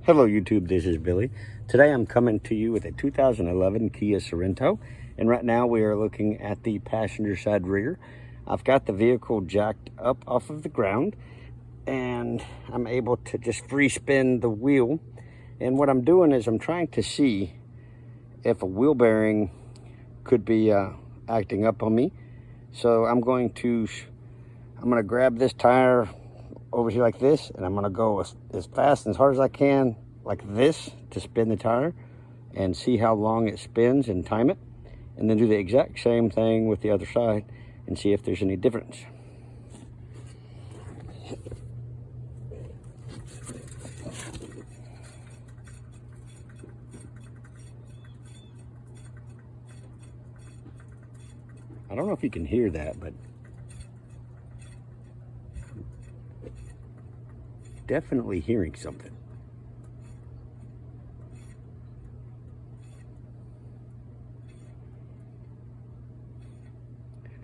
Hello YouTube, this is Billy. Today I'm coming to you with a 2011 Kia Sorento, and right now we are looking at the passenger side rear. I've got the vehicle jacked up off of the ground and I'm able to just free spin the wheel, and what I'm doing is I'm trying to see if a wheel bearing could be acting up on me. So I'm going to grab this tire over here like this, and I'm gonna go as fast and as hard as I can like this to spin the tire and see how long it spins and time it, and then do the exact same thing with the other side and see if there's any difference. I don't know if you can hear that, but definitely hearing something.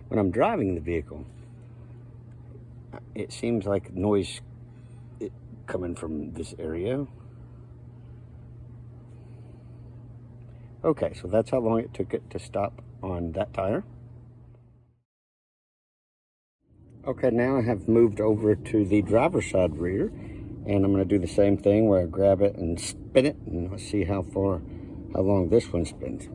When I'm driving the vehicle, it seems like noise coming from this area. Okay, so that's how long it took it to stop on that tire. Okay, now I have moved over to the driver's side rear, and I'm going to do the same thing where I grab it and spin it, and let's see how long this one spins.